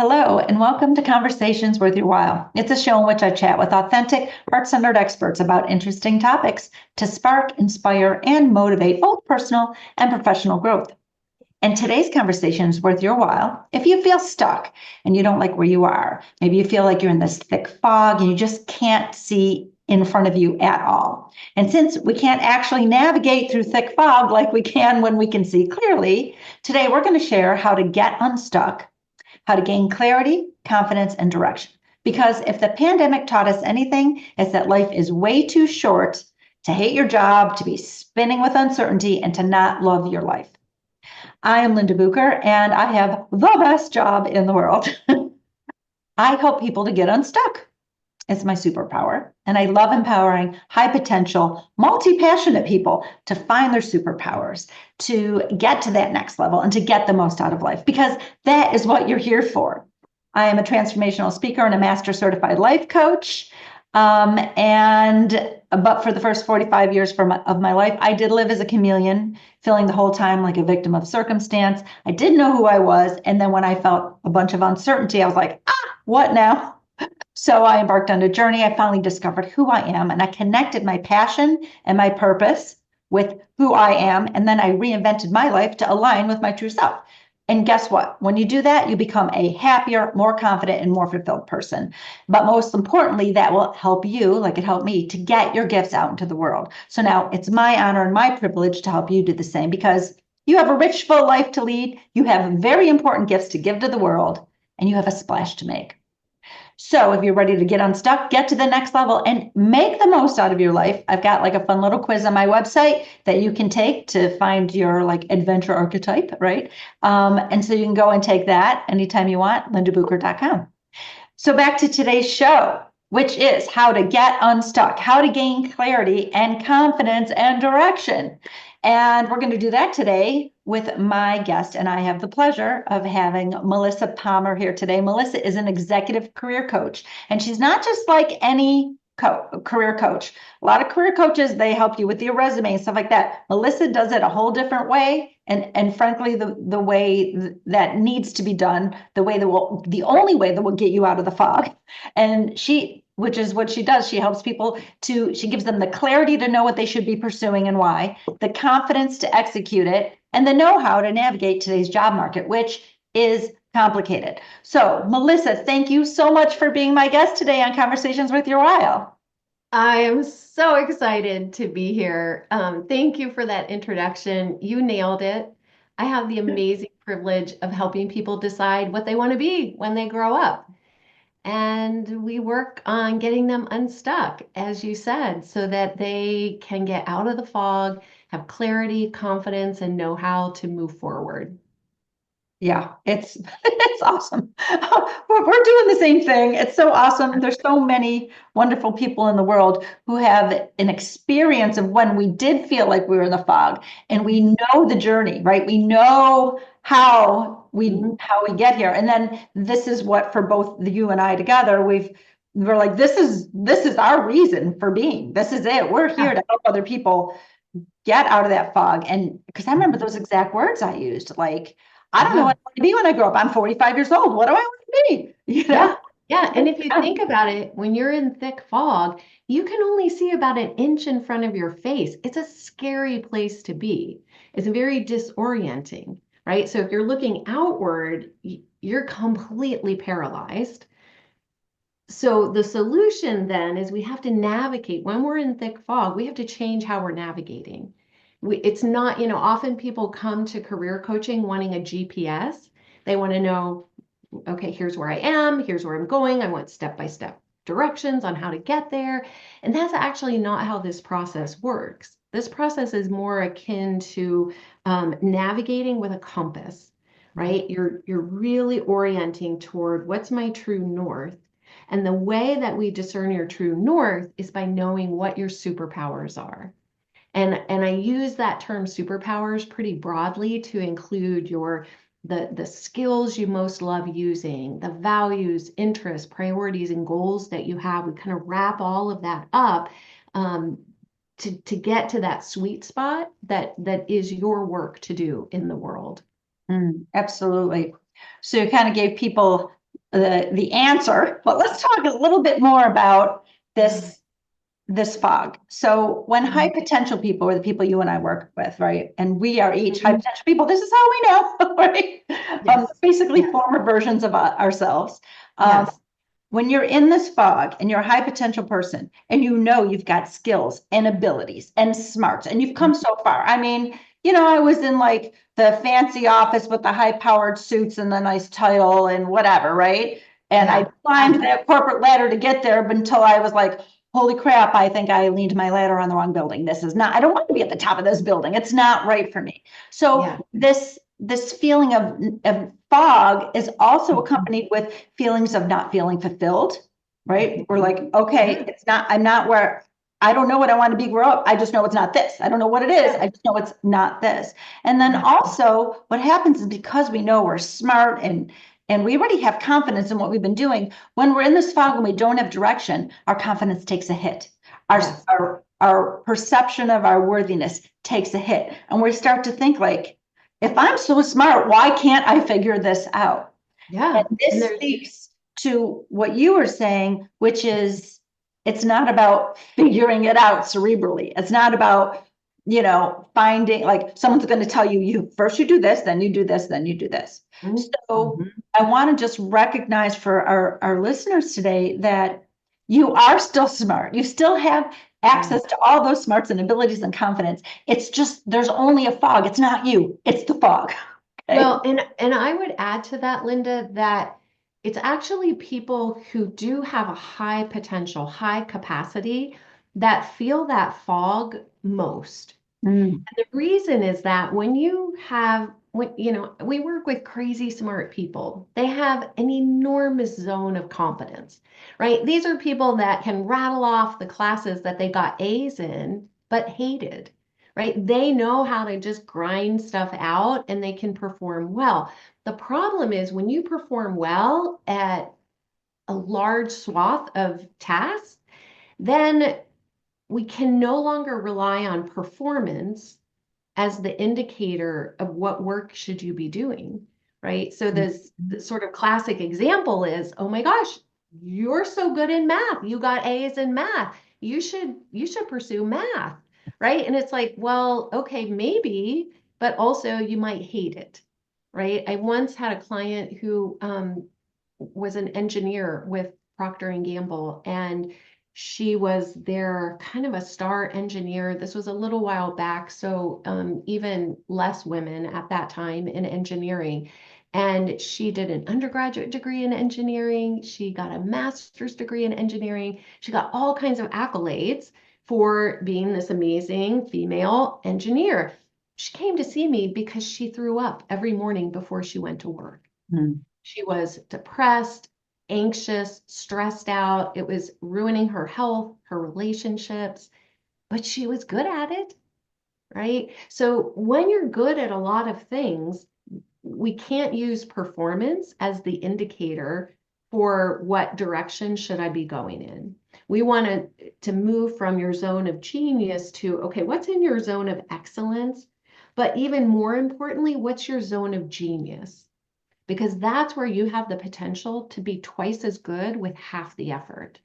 Hello, and welcome to Conversations Worth Your While. It's a show in which I chat with authentic, heart centered experts about interesting topics to spark, inspire, and motivate both personal and professional growth. And today's conversation is worth your while. If you feel stuck and you don't like where you are, maybe you feel like you're in this thick fog and you just can't see in front of you at all. And since we can't actually navigate through thick fog like we can when we can see clearly, today we're going to share how to get unstuck, how to gain clarity, confidence, and direction. Because if the pandemic taught us anything, it's that life is way too short to hate your job, to be spinning with uncertainty, and to not love your life. I am Linda Bucher, and I have the best job in the world. I help people to get unstuck. It's my superpower. And I love empowering high potential, multi passionate people to find their superpowers, to get to that next level, and to get the most out of life, because that is what you're here for. I am a transformational speaker and a master certified life coach. But for the first 45 years of my life, I did live as a chameleon, feeling the whole time like a victim of circumstance. I didn't know who I was. And then when I felt a bunch of uncertainty, I was like, what now? So I embarked on a journey. I finally discovered who I am, and I connected my passion and my purpose with who I am. And then I reinvented my life to align with my true self. And guess what? When you do that, you become a happier, more confident, and more fulfilled person. But most importantly, that will help you, like it helped me, to get your gifts out into the world. So now it's my honor and my privilege to help you do the same, because you have a rich, full life to lead. You have very important gifts to give to the world, and you have a splash to make. So if you're ready to get unstuck, get to the next level, and make the most out of your life, I've got like a fun little quiz on my website that you can take to find your like adventure archetype, right? And so you can go and take that anytime you want, lindabucher.com. So back to today's show, which is how to get unstuck, how to gain clarity and confidence and direction. And we're going to do that today with my guest. And I have the pleasure of having Melissa Palmer here today. Melissa is an executive career coach, and she's not just like any career coach. A lot of career coaches, they help you with your resume and stuff like that. Melissa does it a whole different way. And frankly, the way that needs to be done, the only way that will get you out of the fog. And which is what she does. She helps people she gives them the clarity to know what they should be pursuing and why, the confidence to execute it, and the know-how to navigate today's job market, which is complicated. So, Melissa, thank you so much for being my guest today on Conversations with Your While. I am so excited to be here. Thank you for that introduction. You nailed it. I have the amazing privilege of helping people decide what they want to be when they grow up. And we work on getting them unstuck, as you said, so that they can get out of the fog, have clarity, confidence, and know how to move forward. Yeah, it's it's awesome. We're doing the same thing. It's so awesome. There's so many wonderful people in the world who have an experience of when we did feel like we were in the fog, and we know the journey, right? We know how we get here. And then this is what, for both you and I together, we're like, this is our reason for being. This is it. We're here to help other people get out of that fog. And because I remember those exact words I used, like, I don't know what I want to be when I grow up. I'm 45 years old. What do I want to be? Yeah. Yeah. And if you think about it, when you're in thick fog, you can only see about an inch in front of your face. It's a scary place to be. It's very disorienting, right? So if you're looking outward, you're completely paralyzed. So the solution then is we have to navigate. When we're in thick fog, we have to change how we're navigating. It's not, often people come to career coaching wanting a GPS. They want to know, okay, here's where I am, here's where I'm going. I want step-by-step directions on how to get there. And that's actually not how this process works. This process is more akin to navigating with a compass, right? You're really orienting toward what's my true north. And the way that we discern your true north is by knowing what your superpowers are. And I use that term superpowers pretty broadly to include the skills you most love using, the values, interests, priorities, and goals that you have. We kind of wrap all of that up to get to that sweet spot that is your work to do in the world. Absolutely. So you kind of gave people the answer, but let's talk a little bit more about this fog. So when high potential people, or the people you and I work with, right, and we are each high potential people, this is how we know, right? Yes. Basically former versions of ourselves. Yes. When you're in this fog and you're a high potential person and you know you've got skills and abilities and smarts and you've come so far. I mean, I was in like the fancy office with the high powered suits and the nice title and whatever, right? And I climbed that corporate ladder to get there until I was like, holy crap, I think I leaned my ladder on the wrong building. This is not, I don't want to be at the top of this building. It's not right for me. So this feeling of fog is also accompanied with feelings of not feeling fulfilled, right? We're like, okay, I'm not where, I don't know what I want to be grow up. I just know it's not this. I don't know what it is. I just know it's not this. And then also what happens is because we know we're smart and we already have confidence in what we've been doing, when we're in this fog and we don't have direction, our confidence takes a hit. Our perception of our worthiness takes a hit. And we start to think like, if I'm so smart, why can't I figure this out? Yeah. And this speaks to what you were saying, which is it's not about figuring it out cerebrally. It's not about, finding like someone's going to tell you first you do this, then you do this, then you do this. So I want to just recognize for our listeners today that you are still smart. You still have access to all those smarts and abilities and confidence. It's just there's only a fog. It's not you. It's the fog. Okay? Well, and I would add to that, Linda, that it's actually people who do have a high potential, high capacity that feel that fog most. And the reason is that when we work with crazy smart people, they have an enormous zone of competence, right? These are people that can rattle off the classes that they got A's in, but hated, right? They know how to just grind stuff out and they can perform well. The problem is when you perform well at a large swath of tasks, then we can no longer rely on performance as the indicator of what work should you be doing, right? So this sort of classic example is, oh my gosh, you're so good in math. You got A's in math. You should pursue math, right? And it's like, well, okay, maybe, but also you might hate it, right? I once had a client who was an engineer with Procter and Gamble, and she was their kind of a star engineer. This was a little while back, so even less women at that time in engineering. And she did an undergraduate degree in engineering. She got a master's degree in engineering. She got all kinds of accolades for being this amazing female engineer. She came to see me because she threw up every morning before she went to work. She was depressed, anxious, stressed out. It was ruining her health, her relationships, but she was good at it, right? So when you're good at a lot of things, we can't use performance as the indicator for what direction should I be going in. We want to move from your zone of genius to, okay, what's in your zone of excellence? But even more importantly, what's your zone of genius? Because that's where you have the potential to be twice as good with half the effort.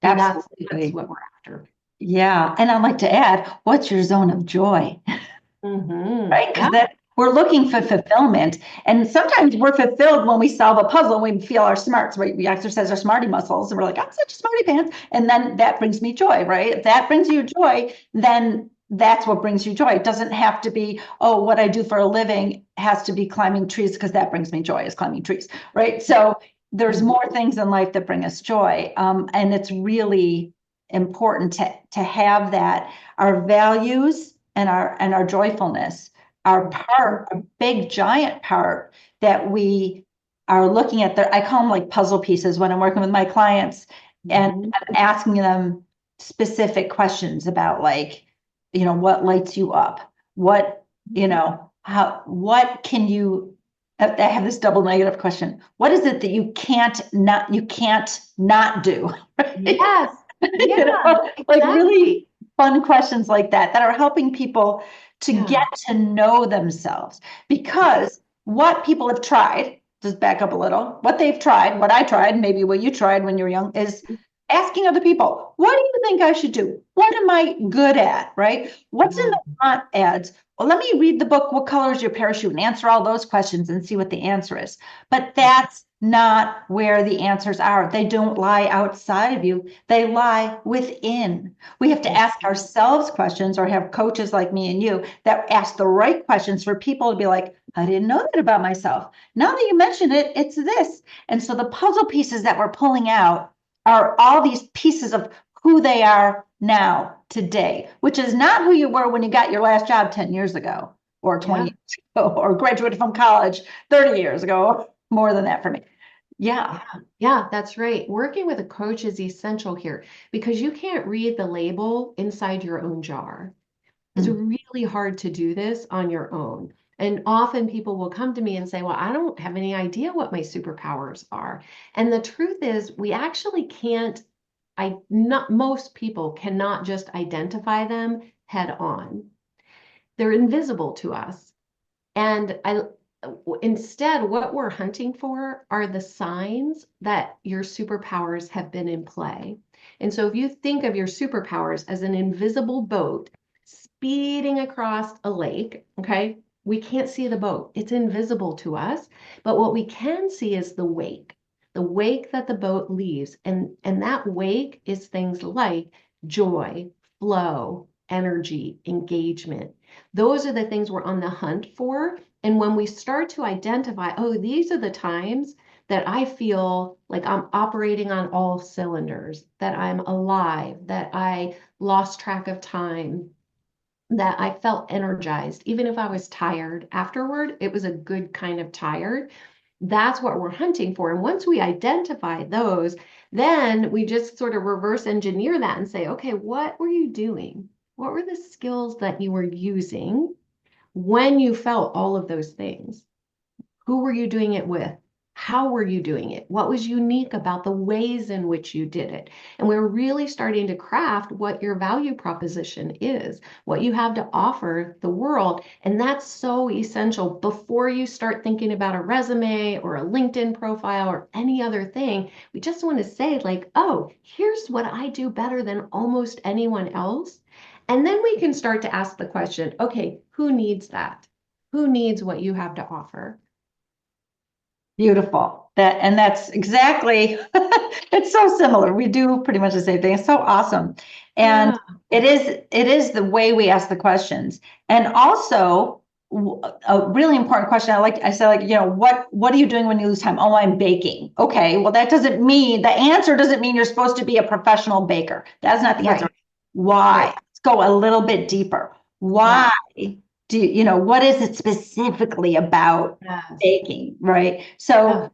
And that's what we're after. Yeah. And I'd like to add, what's your zone of joy? Right? Because we're looking for fulfillment. And sometimes we're fulfilled when we solve a puzzle and we feel our smarts, right? We exercise our smarty muscles and we're like, I'm such a smarty pants. And then that brings me joy, right? If that brings you joy, then that's what brings you joy. It doesn't have to be, oh, what I do for a living has to be climbing trees because that brings me joy is climbing trees, right? So there's more things in life that bring us joy. And it's really important to have that. Our values and our joyfulness are a big giant part that we are looking at. I call them like puzzle pieces when I'm working with my clients and I'm asking them specific questions about like, what lights you up? What, what can you, I have this double negative question. What is it that you can't not do? Yes. Yeah, like really fun questions like that are helping people to get to know themselves, because what people have tried just back up a little, what they've tried, what I tried, maybe what you tried when you were young, is asking other people, what do you think I should do? What am I good at, right? What's in the want ads? Well, let me read the book, What Color is Your Parachute? And answer all those questions and see what the answer is. But that's not where the answers are. They don't lie outside of you. They lie within. We have to ask ourselves questions or have coaches like me and you that ask the right questions for people to be like, I didn't know that about myself. Now that you mentioned it, it's this. And so the puzzle pieces that we're pulling out are all these pieces of who they are now, today, which is not who you were when you got your last job 10 years ago or 20 years ago or graduated from college 30 years ago, more than that for me. Yeah. Yeah, that's right. Working with a coach is essential here because you can't read the label inside your own jar. It's really hard to do this on your own. And often people will come to me and say, well, I don't have any idea what my superpowers are. And the truth is, we actually can't, not most people cannot just identify them head on. They're invisible to us. And instead, what we're hunting for are the signs that your superpowers have been in play. And so if you think of your superpowers as an invisible boat speeding across a lake, okay, we can't see the boat. It's invisible to us. But what we can see is the wake that the boat leaves. And that wake is things like joy, flow, energy, engagement. Those are the things we're on the hunt for. And when we start to identify, oh, these are the times that I feel like I'm operating on all cylinders, that I'm alive, that I lost track of time, that I felt energized, even if I was tired afterward, it was a good kind of tired. That's what we're hunting for. And once we identify those, then we just sort of reverse engineer that and say, okay, what were you doing? What were the skills that you were using when you felt all of those things? Who were you doing it with? How were you doing it? What was unique about the ways in which you did it? And we're really starting to craft what your value proposition is, what you have to offer the world. And that's so essential before you start thinking about a resume or a LinkedIn profile or any other thing. We just want to say, like, oh, here's what I do better than almost anyone else. And then we can start to ask the question, okay, who needs that? Who needs what you have to offer? Beautiful. That's exactly, it's so similar. We do pretty much the same thing. It's so awesome. And it is the way we ask the questions. And also a really important question. I said, like, what are you doing when you lose time? Oh, I'm baking. Okay. Well, that doesn't mean, the answer doesn't mean you're supposed to be a professional baker. That's not the answer. Why? Let's go a little bit deeper. Why? What is it specifically about baking, right? So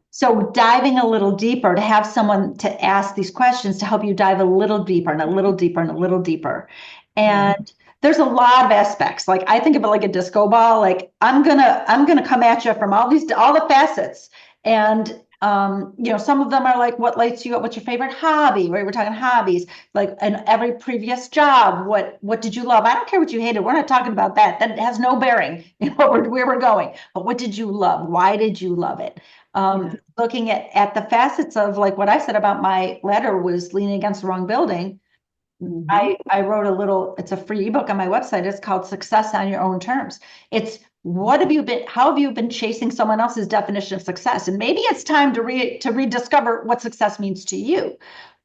diving a little deeper, to have someone to ask these questions to help you dive a little deeper and a little deeper and a little deeper. And there's a lot of aspects. Like, I think of it like a disco ball. Like, I'm gonna come at you from all the facets. And some of them are like, what lights you up? What's your favorite hobby? Right? We're talking hobbies. Like, in every previous job, what did you love? I don't care what you hated. We're not talking about that. That has no bearing in where we're going. But what did you love? Why did you love it? Looking at the facets of, like, what I said about my letter was leaning against the wrong building. I wrote it's a free ebook on my website. It's called Success on Your Own Terms. It's how have you been chasing someone else's definition of success? And maybe it's time to rediscover what success means to you,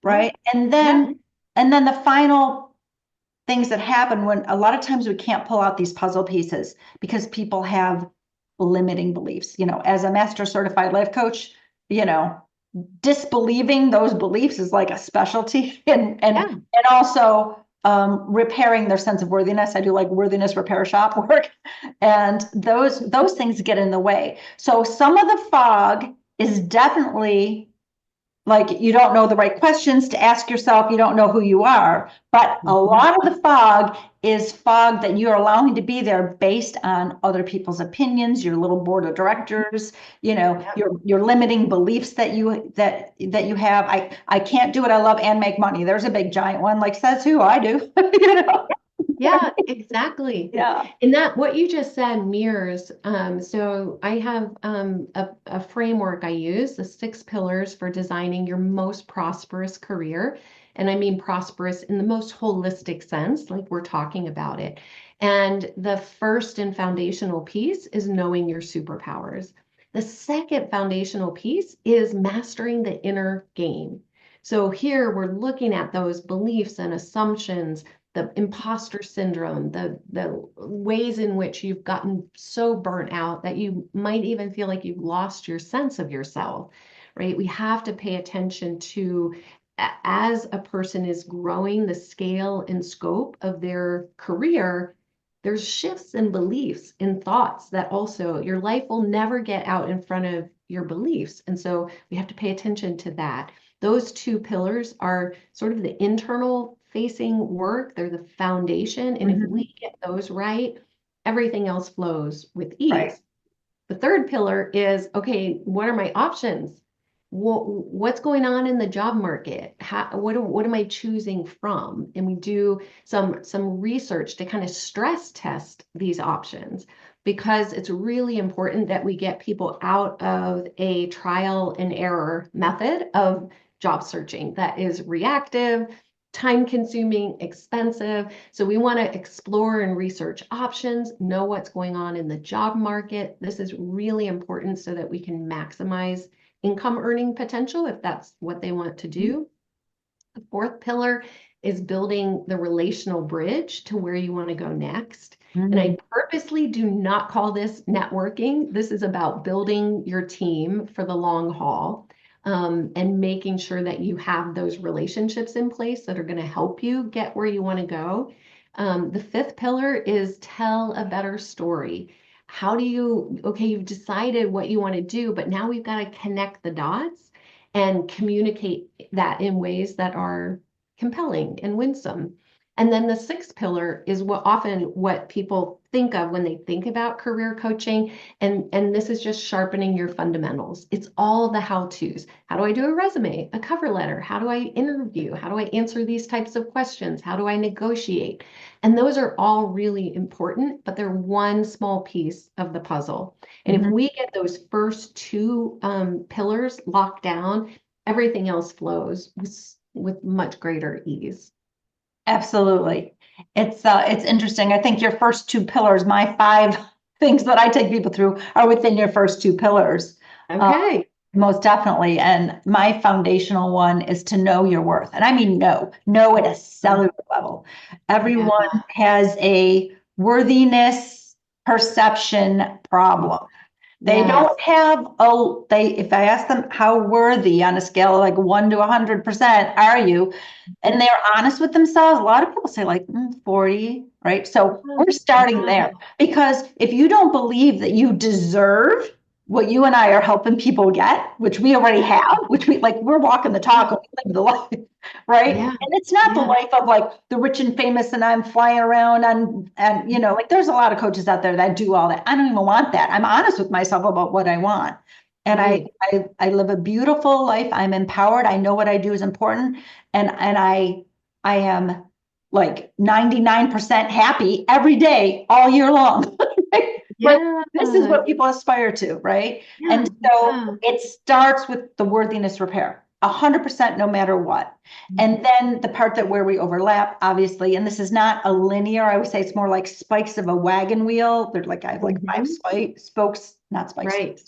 right? And then the final things that happen, when a lot of times we can't pull out these puzzle pieces because people have limiting beliefs. As a master certified life coach, disbelieving those beliefs is like a specialty, and also repairing their sense of worthiness. I do like worthiness repair shop work, and those things get in the way. So some of the fog is definitely like, you don't know the right questions to ask yourself. You don't know who you are, but a lot of the fog is fog that you're allowing to be there based on other people's opinions, your little board of directors, your limiting beliefs that you have. I can't do what I love and make money. There's a big giant one. Like, says who? I do. Yeah, exactly. Yeah. And that what you just said mirrors. So I have a framework I use, the 6 pillars for designing your most prosperous career. And I mean prosperous in the most holistic sense, like we're talking about it. And the first and foundational piece is knowing your superpowers. The second foundational piece is mastering the inner game. So here we're looking at those beliefs and assumptions, the imposter syndrome, the ways in which you've gotten so burnt out that you might even feel like you've lost your sense of yourself, right? We have to pay attention to as a person is growing the scale and scope of their career, there's shifts in beliefs and thoughts that also your life will never get out in front of your beliefs. And so we have to pay attention to that. Those 2 pillars are sort of the internal facing work. They're the foundation. And if Mhm. we get those right, everything else flows with Right. ease. The third pillar is, okay, what are my options? What's going on in the job market? What am I choosing from? And we do some research to kind of stress test these options because it's really important that we get people out of a trial and error method of job searching that is reactive, time consuming, expensive. So we want to explore and research options, know what's going on in the job market. This is really important so that we can maximize income earning potential if that's what they want to do. The fourth pillar is building the relational bridge to where you want to go next. And Mhm. I purposely do not call this networking. This is about building your team for the long haul, and making sure that you have those relationships in place that are going to help you get where you want to go. The fifth pillar is tell a better story. How do you, okay, you've decided what you want to do, but now we've got to connect the dots and communicate that in ways that are compelling and winsome. And then the sixth pillar is what people think of when they think about career coaching. And this is just sharpening your fundamentals. It's all the how-tos. How do I do a resume, a cover letter? How do I interview? How do I answer these types of questions? How do I negotiate? And those are all really important, but they're one small piece of the puzzle. And if Mhm. we get those first 2 pillars locked down, everything else flows with much greater ease. Absolutely. It's interesting. I think your first 2 pillars, my 5 things that I take people through are within your first 2 pillars. Uh, Okay. Most definitely. And my foundational one is to know your worth. And I mean know at a cellular level. Yeah. Everyone has a worthiness perception problem. They Yes. don't have if I ask them how worthy on a scale of like 1 to 100% are you, and they're honest with themselves, a lot of people say like 40, right? So we're starting Yeah. there because if you don't believe that you deserve what you and I are helping people get, which we already have, which we're walking the Yeah. talk and we live the life, right? Yeah. And it's not the Yeah. life of like the rich and famous and I'm flying around and like there's a lot of coaches out there that do all that. I don't even want that. I'm honest with myself about what I want. And Right. I live a beautiful life. I'm empowered. I know what I do is important. And I am like 99% happy every day, all year long. But Yeah. this is what people aspire to, right? Yeah. And so Yeah. it starts with the worthiness repair, 100% no matter what. And then the part that where we overlap, obviously, and this is not a linear, I would say it's more like spikes of a wagon wheel. They're like, I have like 5 Mhm. spokes, not spikes. Right.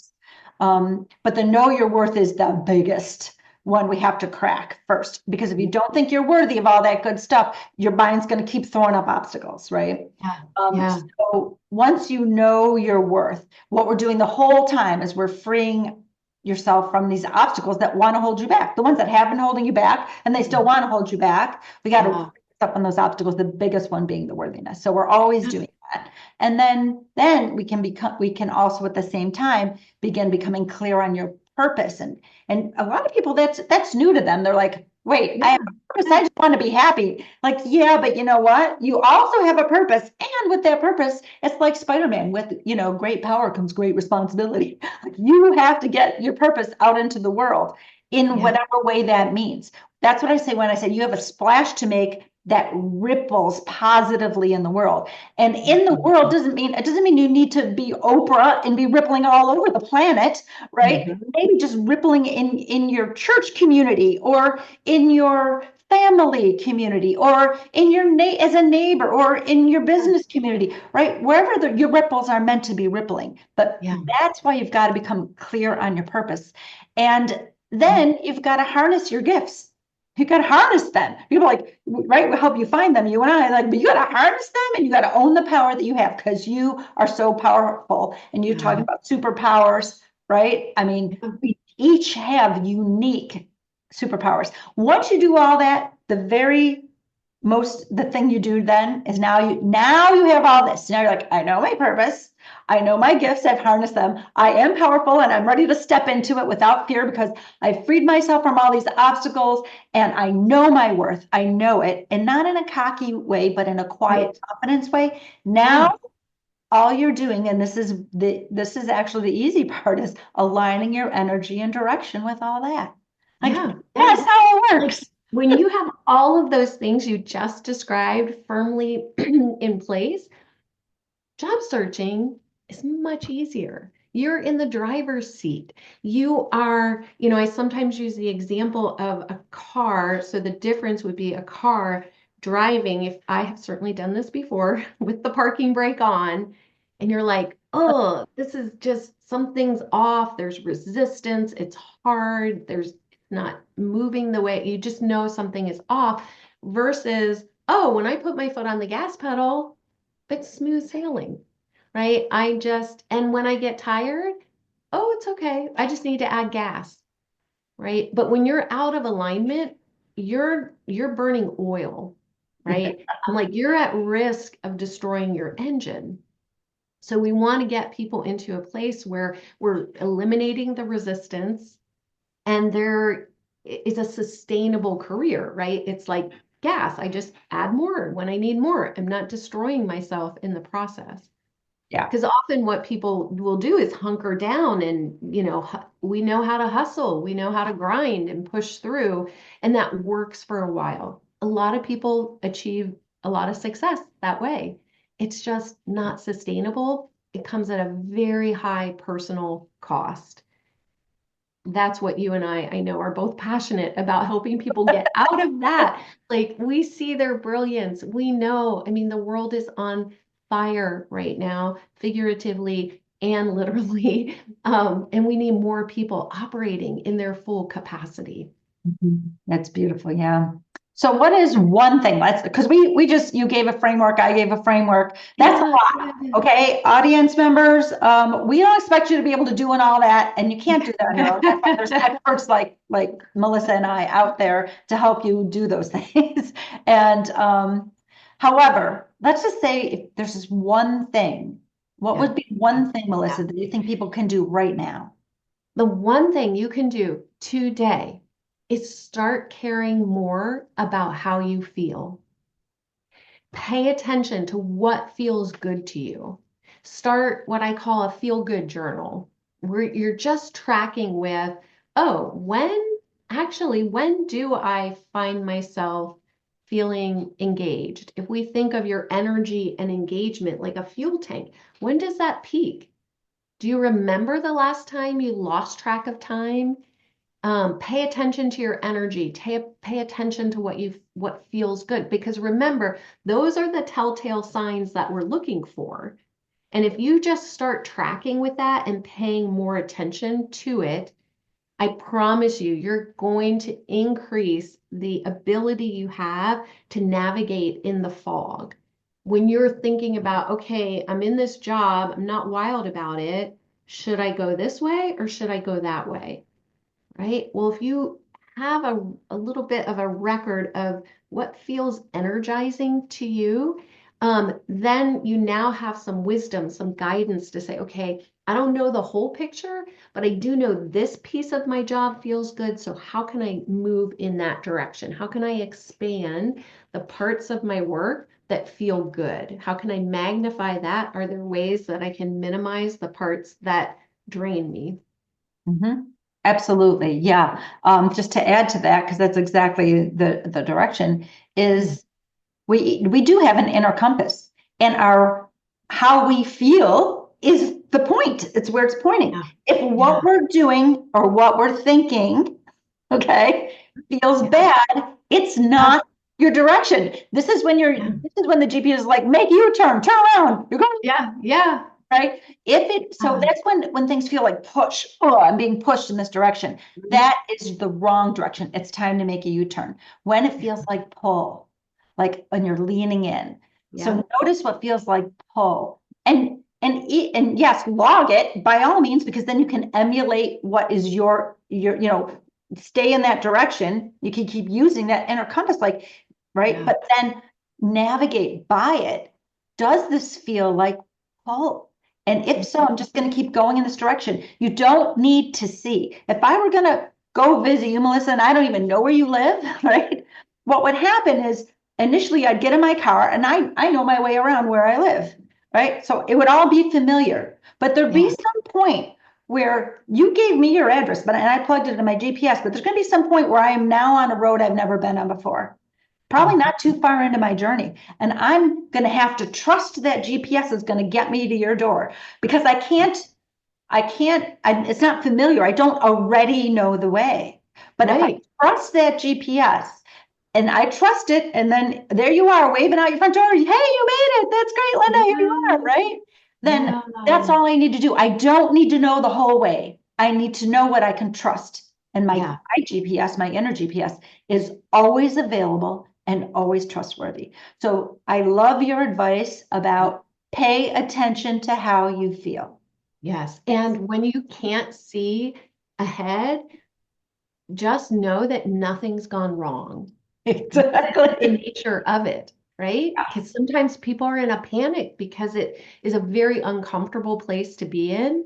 But the know your worth is the biggest one we have to crack first. Because if you don't think you're worthy of all that good stuff, your mind's going to keep throwing up obstacles, right? Yeah. Yeah. So once you know your worth, what we're doing the whole time is we're freeing yourself from these obstacles that want to hold you back. The ones that have been holding you back and they still want to hold you back. We got to Yeah. up on those obstacles, the biggest one being the worthiness. So we're always doing that. And then we can also at the same time begin becoming clear on your purpose. And a lot of people that's new to them. They're like, wait, I have Yeah. a purpose. I just want to be happy. Like, yeah, but you know what? You also have a purpose. And with that purpose, it's like Spider-Man with, great power comes great responsibility. Like you have to get your purpose out into the world in Yeah. whatever way that means. That's what I say when I say you have a splash to make that ripples positively in the world. And in the world it doesn't mean you need to be Oprah and be rippling all over the planet, right? Mhm. Maybe just rippling in your church community, or in your family community, or in your as a neighbor, or in your business community, right? Wherever your ripples are meant to be rippling. But Yeah. that's why you've got to become clear on your purpose. And then you've got to harness your gifts. You got to harness them. People like, right, will help you find them. You and I like, but you got to harness them, and you got to own the power that you have, because you are so powerful. And you're talking Yeah. about superpowers, right? I mean, Yeah. we each have unique superpowers. Once you do all that, the thing you do then is now you have all this. Now you're like, I know my purpose. I know my gifts. I've harnessed them. I am powerful, and I'm ready to step into it without fear, because I've freed myself from all these obstacles, and I know my worth. I know it, and not in a cocky way, but in a Right. quiet confidence way. Yeah. Now all you're doing, and this is actually the easy part, is aligning your energy and direction with all that. Like, Yeah. that's And how it like works. when you have all of those things you just described firmly in place, job searching is much easier. You're in the driver's seat. You are, I sometimes use the example of a car. So the difference would be a car driving, if I have certainly done this before with the parking brake on, and you're like, oh, this is just something's off. There's resistance. It's hard. It's not moving the way you just know something is off versus, oh, when I put my foot on the gas pedal, it's smooth sailing, right? And when I get tired, oh, it's okay. I just need to add gas, right? But when you're out of alignment, you're burning oil, right? I'm like, you're at risk of destroying your engine. So we want to get people into a place where we're eliminating the resistance, and there is a sustainable career, right? It's like gas. I just add more when I need more. I'm not destroying myself in the process. Yeah. Because often what people will do is hunker down and, we know how to hustle, we know how to grind and push through, and that works for a while. A lot of people achieve a lot of success that way. It's just not sustainable. It comes at a very high personal cost. That's what you and I know, are both passionate about helping people get out of that. Like we see their brilliance. We know, I mean, the world is on fire right now, figuratively and literally. And we need more people operating in their full capacity. That's beautiful. Yeah. So what is one thing? Because you gave a framework, I gave a framework. That's Yeah, a lot. Okay. Audience members, we don't expect you to be able to do all that, and you can't do that on your own. That's why there's experts like Melissa and I out there to help you do those things. And however, let's just say if there's this one thing, what Yeah. would be one thing, Melissa, that you think people can do right now? The one thing you can do today is start caring more about how you feel. Pay attention to what feels good to you. Start what I call a feel good journal, where you're just tracking with, oh, when do I find myself feeling engaged? If we think of your energy and engagement like a fuel tank, when does that peak? Do you remember the last time you lost track of time? Pay attention to your energy. Pay attention to what feels good. Because remember, those are the telltale signs that we're looking for. And if you just start tracking with that and paying more attention to it, I promise you, you're going to increase the ability you have to navigate in the fog. When you're thinking about, okay, I'm in this job, I'm not wild about it. Should I go this way or should I go that way? Right? Well, if you have a little bit of a record of what feels energizing to you, then you now have some wisdom, some guidance to say, okay, I don't know the whole picture, but I do know this piece of my job feels good. So how can I move in that direction? How can I expand the parts of my work that feel good? How can I magnify that? Are there ways that I can minimize the parts that drain me? Mhm. Absolutely. Yeah. Just to add to that, because that's exactly the direction, Yeah. is We do have an inner compass, and our how we feel is the point. It's where it's pointing. Yeah. If Yeah. what we're doing or what we're thinking, okay, feels Yeah. bad, it's Yeah. not your direction. Yeah. This is when the GPS is like, make a U-turn, turn around. You're going Yeah. Yeah. right. So Uh, that's when things feel like push. Oh, I'm being pushed in this direction. mhm. That is the wrong direction. It's time to make a U-turn. When it feels like pull, like when you're leaning in. Yeah. So notice what feels like pull. And yes, log it by all means, because then you can emulate what is your stay in that direction. You can keep using that inner compass, like, right? Yeah. But then navigate by it. Does this feel like pull? And if so, I'm just going to keep going in this direction. You don't need to see. If I were going to go visit you, Melissa, and I don't even know where you live, right? What would happen is initially I'd get in my car and I know my way around where I live, right? So it would all be familiar. But there'd be Yeah. some point where you gave me your address, and I plugged it into my GPS, but there's going to be some point where I am now on a road I've never been on before. Probably Mhm. not too far into my journey. And I'm going to have to trust that GPS is going to get me to your door because it's not familiar. I don't already know the way. But if I Right. trust that GPS and I trust it, and then there you are waving out your front door. Hey, you made it. That's great, Linda. Here you are, Yeah. right? Then Yeah. that's all I need to do. I don't need to know the whole way. I need to know what I can trust. And Yeah. my GPS, my inner GPS, is always available and always trustworthy. So I love your advice about pay attention to how you feel. Yes. And when you can't see ahead, just know that nothing's gone wrong. This is the Exactly. nature of it, right? Because sometimes people are in a panic because it is a very uncomfortable place to be in,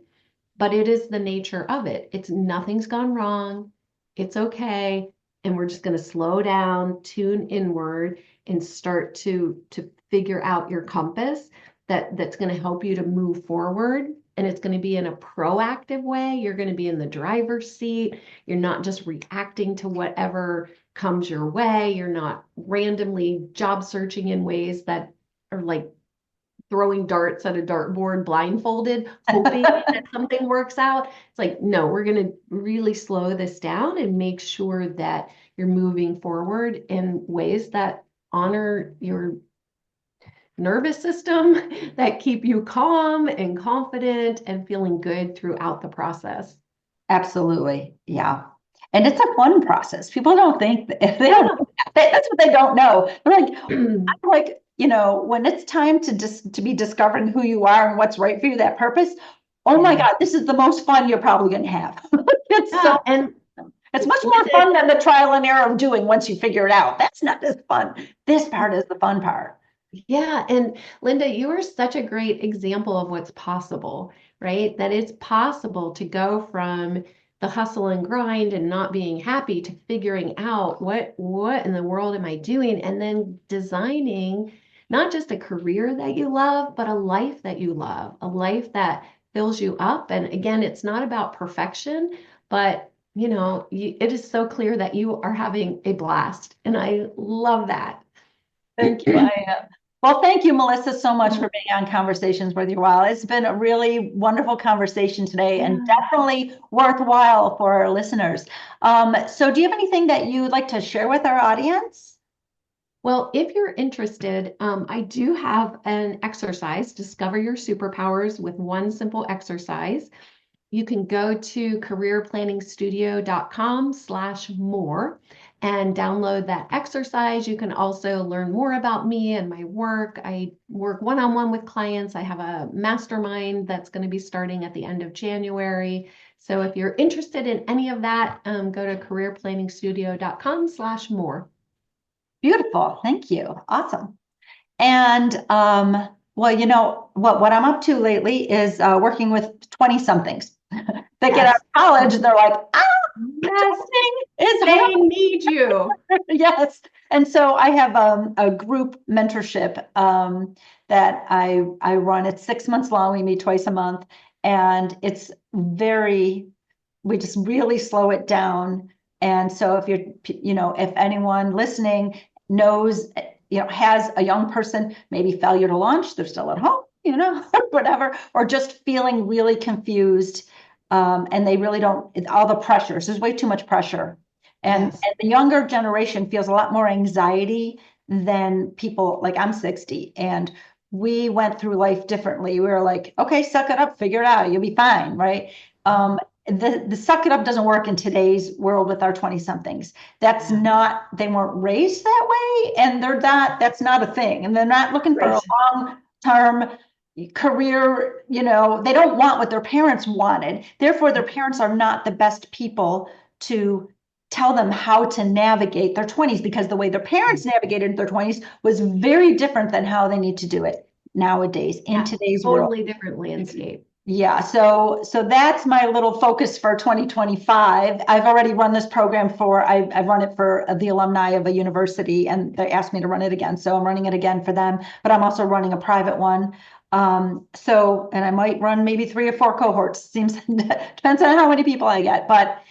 but it is the nature of it. It's nothing's gone wrong. It's okay. And we're just going to slow down, tune inward, and start to figure out your compass that's going to help you to move forward. And it's going to be in a proactive way. You're going to be in the driver's seat. You're not just reacting to whatever comes your way. You're not randomly job searching in ways that are like throwing darts at a dartboard blindfolded, hoping that something works out. It's like, no, we're going to really slow this down and make sure that you're moving forward in ways that honor your nervous system, that keep you calm and confident and feeling good throughout the process. Absolutely. Yeah. And it's a fun process. People don't think that if they don't, Yeah. that's what they don't know. They're like, I'm like, when it's time to be discovering who you are and what's right for you, that purpose. Oh my Yeah. God, this is the most fun you're probably going to have. It's Yeah. so, And it's much with more it, fun than the trial and error of doing once you figure it out. That's not as fun. This part is the fun part. yeah, and Linda, you are such a great example of what's possible, right? That it's possible to go from the hustle and grind and not being happy to figuring out what in the world am I doing, and then designing not just a career that you love, but a life that you love, a life that fills you up. And again, it's not about perfection, but it is so clear that you are having a blast, and I love that. Thank you. I am. Well, thank you, Melissa, so much for being on Conversations with Your Wow. It's been a really wonderful conversation today and Yeah. definitely worthwhile for our listeners. So do you have anything that you would like to share with our audience? Well, if you're interested, I do have an exercise, Discover Your Superpowers with one simple exercise. You can go to careerplanningstudio.com/more and download that exercise. You can also learn more about me and my work. I work one-on-one with clients. I have a mastermind that's going to be starting at the end of January. So if you're interested in any of that, go to careerplanningstudio.com/more. Beautiful. Thank you. Awesome. And well, what I'm up to lately is working with 20 somethings that get out Yes. of college and they're like, Yes, adulting is they hard. need you. Yes. And so I have a group mentorship that I run. It's 6 months long. We meet twice a month, and we just really slow it down. And so if if anyone listening knows has a young person, maybe failure to launch, they're still at home, whatever, or just feeling really confused. And they really don't, all the pressures, there's way too much pressure. And the younger generation feels a lot more anxiety than people, like I'm 60 and we went through life differently. We were like, okay, suck it up, figure it out, you'll be fine, right? The suck it up doesn't work in today's world with our 20 somethings. That's not, they weren't raised that way, and that's not a thing. And they're not looking for a long-term career, they don't want what their parents wanted. Therefore, their parents are not the best people to tell them how to navigate their 20s, because the way their parents navigated their 20s was very different than how they need to do it nowadays in today's world. Totally different landscape. Yeah, so that's my little focus for 2025. I've already run this program I've run it for the alumni of a university, and they asked me to run it again. So I'm running it again for them, but I'm also running a private one. And I might run maybe 3 or 4 cohorts. Depends on how many people I get, but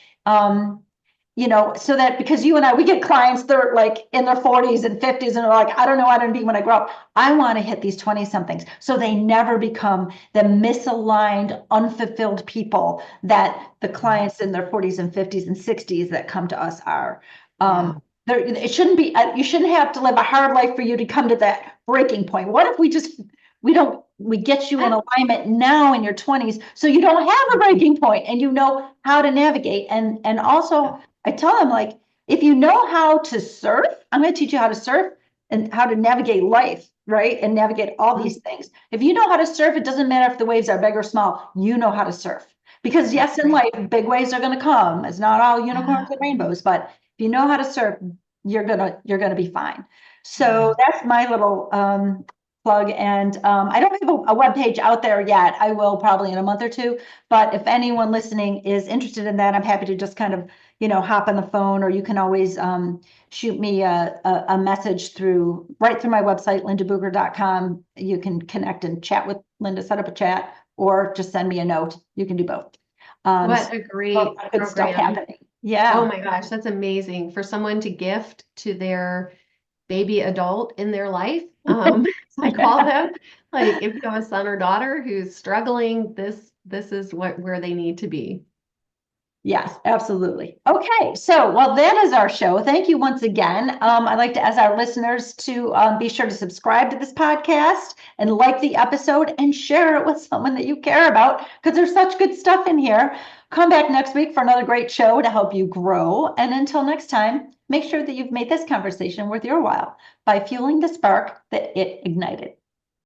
so that, because you and I, we get clients, they're like in their 40s and 50s and they're like, I don't know what I'm gonna be when I grow up. I want to hit these 20 somethings so they never become the misaligned, unfulfilled people that the clients in their 40s and 50s and 60s that come to us are. It shouldn't be, you shouldn't have to live a hard life for you to come to that breaking point. What if we get you in alignment now in your 20s so you don't have a breaking point and you know how to navigate. And also I tell them, like, if you know how to surf, I'm going to teach you how to surf and how to navigate life, right? And navigate all these things. If you know how to surf, it doesn't matter if the waves are big or small, you know how to surf. Because yes, in life, big waves are going to come. It's not all unicorns and rainbows, but if you know how to surf, you're gonna be fine. So that's my little plug. And I don't have a web page out there yet. I will probably in a month or two. But if anyone listening is interested in that, I'm happy to just kind of hop on the phone, or you can always shoot me a message right through my website, lindabucher.com. You can connect and chat with Linda, set up a chat, or just send me a note. You can do both. What a great good stuff happening. Yeah. Oh my gosh, that's amazing for someone to gift to their baby adult in their life. I call them, like, if you have a son or daughter who's struggling, this is where they need to be. Yes, absolutely. Okay, so that is our show. Thank you once again. I'd like to ask our listeners to be sure to subscribe to this podcast and like the episode and share it with someone that you care about, because there's such good stuff in here. Come back next week for another great show to help you grow. And until next time, make sure that you've made this conversation worth your while by fueling the spark that it ignited.